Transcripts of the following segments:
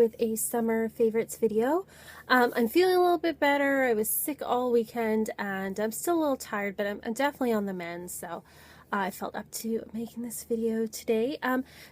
with a summer favorites video. I'm feeling a little bit better. I was sick all weekend and I'm still a little tired, but I'm definitely on the mend, so I felt up to making this video today.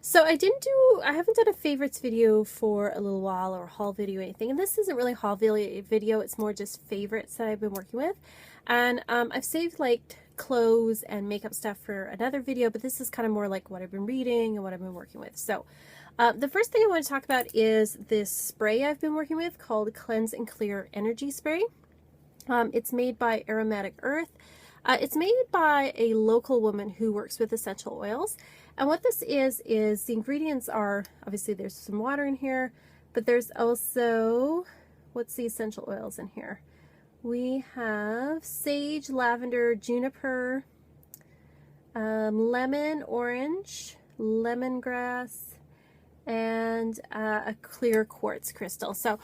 So I haven't done a favorites video for a little while, or a haul video or anything, and this isn't really a haul video, it's more just favorites that I've been working with. And I've saved like clothes and makeup stuff for another video, but this is kind of more like what I've been reading and what I've been working with. So the first thing I want to talk about is this spray I've been working with called Cleanse and Clear Energy Spray. It's made by Aromatic Earth. It's made by a local woman who works with essential oils. And what this is the ingredients are, obviously there's some water in here, but there's also, what's the essential oils in here? We have sage, lavender, juniper, lemon, orange, lemongrass, and a clear quartz crystal. So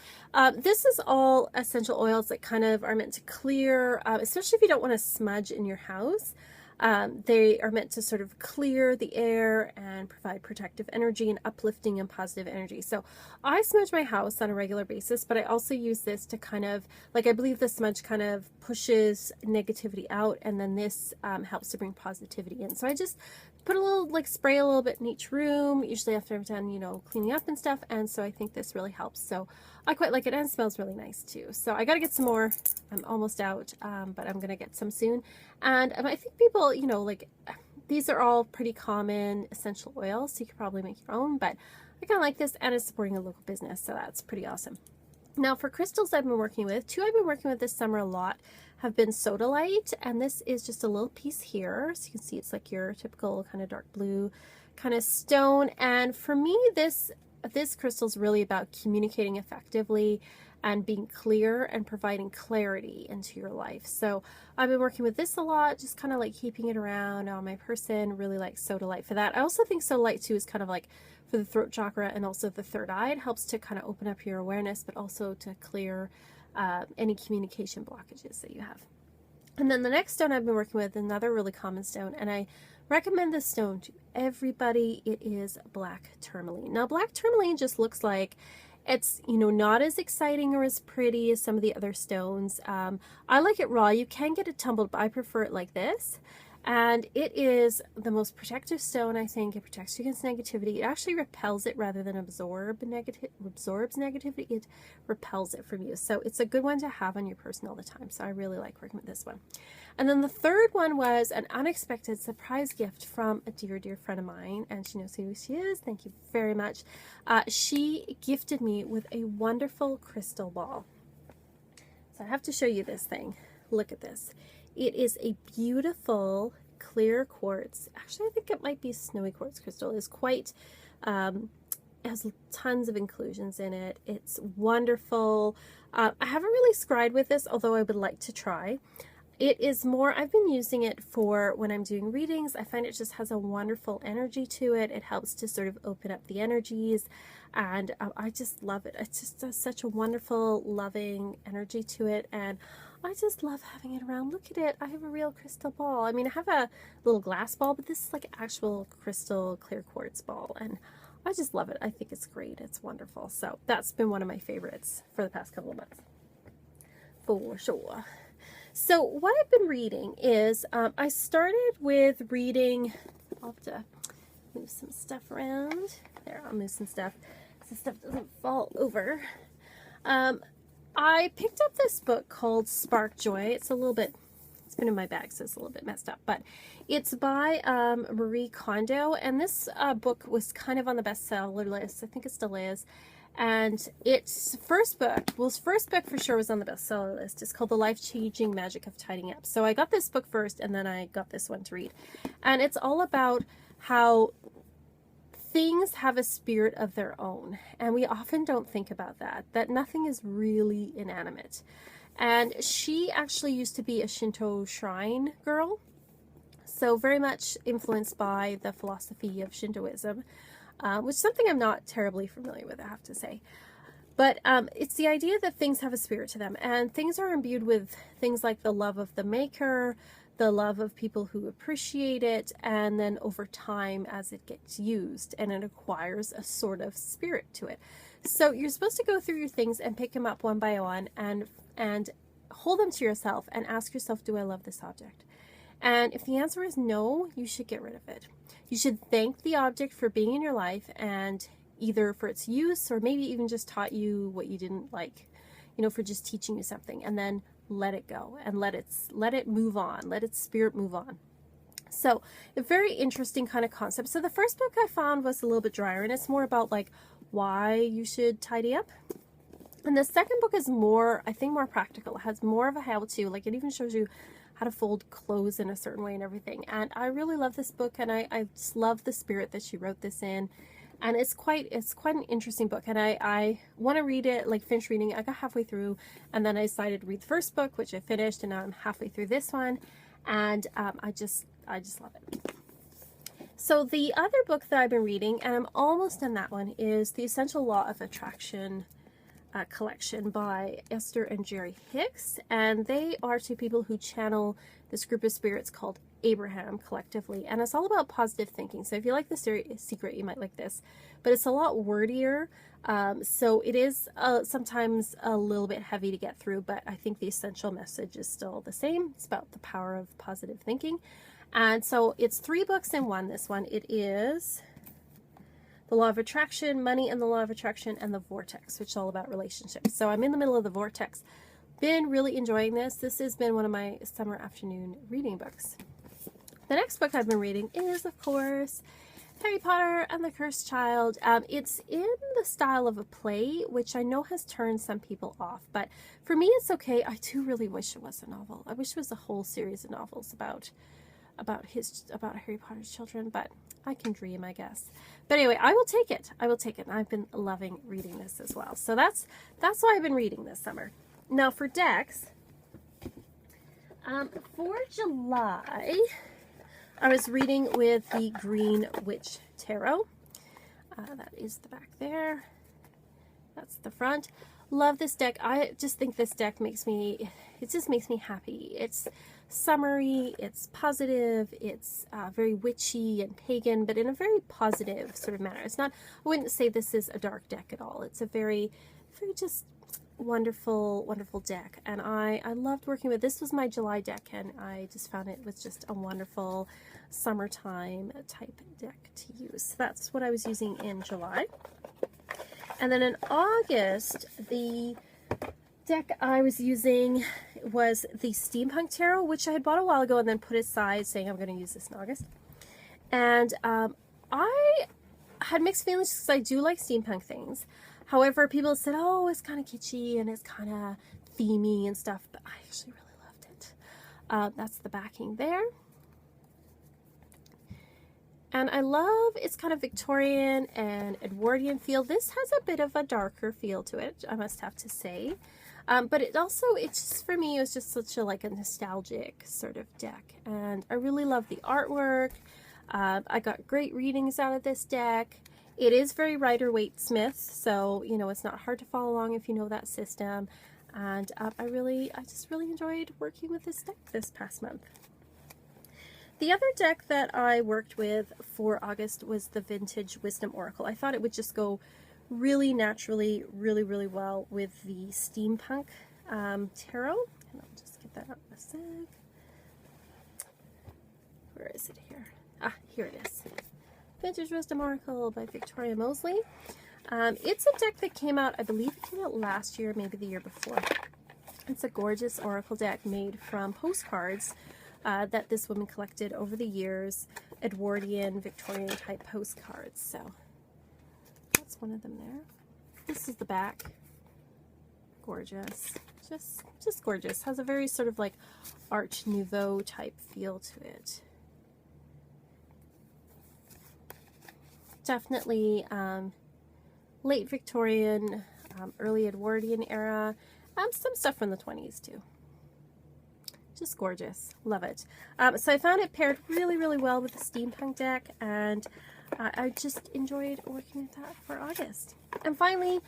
this is all essential oils that kind of are meant to clear, especially if you don't want to smudge in your house. They are meant to sort of clear the air and provide protective energy and uplifting and positive energy. So I smudge my house on a regular basis, but I also use this to kind of, like, I believe the smudge kind of pushes negativity out, and then this helps to bring positivity in. So I just put a little, like, spray a little bit in each room, usually after I've done, you know, cleaning up and stuff, and so I think this really helps. So I quite like it, and it smells really nice too. So I gotta get some more. I'm almost out, but I'm gonna get some soon. And I think people, you know, like, these are all pretty common essential oils, so you could probably make your own, but I kind of like this, and it's supporting a local business, so that's pretty awesome. Now for crystals I've been working with, two I've been working with this summer a lot have been sodalite, and this is just a little piece here, so you can see it's like your typical kind of dark blue kind of stone. And for me, this crystal is really about communicating effectively and being clear and providing clarity into your life. So I've been working with this a lot, just kind of like keeping it around on my person. Really like sodalite for that. I also think sodalite too is kind of like for the throat chakra and also the third eye. It helps to kind of open up your awareness, but also to clear any communication blockages that you have. And then the next stone I've been working with, another really common stone, and I recommend this stone to everybody. It is black tourmaline. Now black tourmaline just looks like, it's, you know, not as exciting or as pretty as some of the other stones. I like it raw. You can get it tumbled, but I prefer it like this. And it is the most protective stone, I think. It protects you against negativity. It actually repels it rather than absorbs negativity. It repels it from you. So it's a good one to have on your person all the time. So I really like working with this one. And then the third one was an unexpected surprise gift from a dear, dear friend of mine. And she knows who she is. Thank you very much. She gifted me with a wonderful crystal ball. So I have to show you this thing. Look at this. It is a beautiful clear quartz. Actually, I think it might be snowy quartz crystal. It's quite, it has tons of inclusions in it. It's wonderful. I haven't really scryed with this, although I would like to try. It is more, I've been using it for when I'm doing readings. I find it just has a wonderful energy to it. It helps to sort of open up the energies, and I just love it. It just has such a wonderful, loving energy to it, and I just love having it around. Look at it. I have a real crystal ball. I mean, I have a little glass ball, but this is like actual crystal clear quartz ball, and I just love it. I think it's great. It's wonderful. So that's been one of my favorites for the past couple of months, for sure. So what I've been reading is, I started with reading, I'll have to move some stuff around. There, I'll move some stuff so stuff doesn't fall over. I picked up this book called Spark Joy. It's been in my bag, so it's a little bit messed up, but it's by Marie Kondo, and this book was kind of on the bestseller list. I think it still is. And its first book for sure was on the bestseller list. It's called The Life-Changing Magic of Tidying Up. So I got this book first, and then I got this one to read. And it's all about how things have a spirit of their own. And we often don't think about that nothing is really inanimate. And she actually used to be a Shinto shrine girl. So very much influenced by the philosophy of Shintoism. Which is something I'm not terribly familiar with, I have to say. But it's the idea that things have a spirit to them, and things are imbued with things like the love of the maker, the love of people who appreciate it, and then over time as it gets used and it acquires a sort of spirit to it. So you're supposed to go through your things and pick them up one by one and hold them to yourself and ask yourself, do I love this object? And if the answer is no, you should get rid of it. You should thank the object for being in your life, and either for its use or maybe even just taught you what you didn't like, you know, for just teaching you something, and then let it go and let it move on, let its spirit move on. So a very interesting kind of concept. So the first book I found was a little bit drier, and it's more about like why you should tidy up. And the second book is more, I think, more practical. It has more of a how-to, like it even shows you how to fold clothes in a certain way and everything. And I really love this book, and I just love the spirit that she wrote this in. And it's quite an interesting book, and I want to read it, like finish reading it. I got halfway through, and then I decided to read the first book, which I finished, and now I'm halfway through this one, and I just love it. So the other book that I've been reading, and I'm almost done that one, is The Essential Law of Attraction collection by Esther and Jerry Hicks, and they are two people who channel this group of spirits called Abraham collectively, and it's all about positive thinking. So if you like the secret, you might like this, but it's a lot wordier, so it is sometimes a little bit heavy to get through, but I think the essential message is still the same. It's about the power of positive thinking. And so it's 3 books in one. This one, it is The Law of Attraction, Money and the Law of Attraction, and The Vortex, which is all about relationships. So I'm in the middle of The Vortex. Been really enjoying this. This has been one of my summer afternoon reading books. The next book I've been reading is, of course, Harry Potter and the Cursed Child. It's in the style of a play, which I know has turned some people off, but for me it's okay. I do really wish it was a novel. I wish it was a whole series of novels about Harry Potter's children, but I can dream, I guess. But anyway, I will take it. I will take it. And I've been loving reading this as well. So that's what I've been reading this summer. Now for decks, for July, I was reading with the Green Witch Tarot. That is the back there. That's the front. Love this deck. I just think this deck makes me happy. It's summery, it's positive, it's very witchy and pagan, but in a very positive sort of manner. It's not, I wouldn't say this is a dark deck at all. It's a very just wonderful, wonderful deck. And I loved working with, this was my July deck, and I just found it was just a wonderful summertime type deck to use. So that's what I was using in July. And then in August, the deck I was using was the Steampunk Tarot, which I had bought a while ago and then put aside, saying I'm going to use this in August. And I had mixed feelings because I do like steampunk things. However, people said, oh, it's kind of kitschy and it's kind of themey and stuff, but I actually really loved it. That's the backing there. And I love its kind of Victorian and Edwardian feel. This has a bit of a darker feel to it, I must have to say. But it just, for me, it was just such a nostalgic sort of deck. And I really love the artwork. I got great readings out of this deck. It is very Rider-Waite-Smith, so, you know, it's not hard to follow along if you know that system. And I just really enjoyed working with this deck this past month. The other deck that I worked with for August was the Vintage Wisdom Oracle. I thought it would just go really naturally, really well with the Steampunk Tarot. And I'll just get that out in a sec. Where is it here? Ah, here it is. Vintage Wisdom Oracle by Victoria Mosley. It's a deck that came out, I believe it came out last year, maybe the year before. It's a gorgeous oracle deck made from postcards that this woman collected over the years, Edwardian, Victorian type postcards. So that's one of them there. This is the back. Gorgeous. Just gorgeous. Has a very sort of like Art Nouveau type feel to it. Definitely late Victorian, early Edwardian era. Some stuff from the 20s too. Just gorgeous. Love it. So I found it paired really well with the Steampunk deck, and I just enjoyed working with that for August. And finally,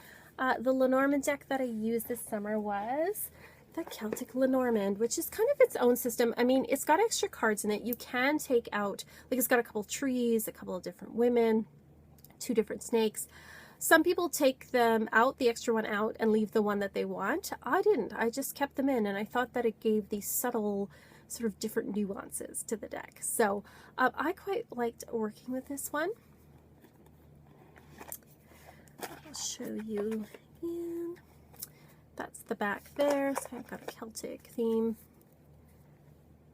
the Lenormand deck that I used this summer was the Celtic Lenormand, which is kind of its own system. I mean, it's got extra cards in it. You can take out, like, it's got a couple trees, a couple of different women, 2 different snakes. Some people take them out, the extra one out, and leave the one that they want. I didn't. I just kept them in, and I thought that it gave these subtle sort of different nuances to the deck. So I quite liked working with this one. I'll show you again. That's the back there. So I've got a Celtic theme.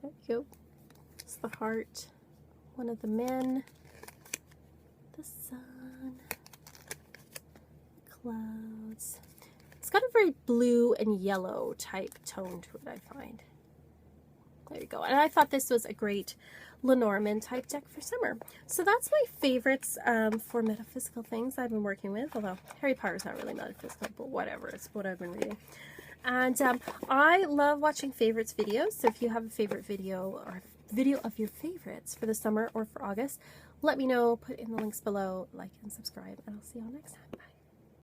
There you go. It's the heart. One of the men. The sun. Clouds. It's got a very blue and yellow type tone to it, I find. There you go. And I thought this was a great Lenormand type deck for summer. So that's my favorites for metaphysical things I've been working with, although Harry Potter's not really metaphysical, but whatever, it's what I've been reading. And I love watching favorites videos, so if you have a favorite video or video of your favorites for the summer or for August, let me know, put in the links below, like and subscribe, and I'll see you all next time.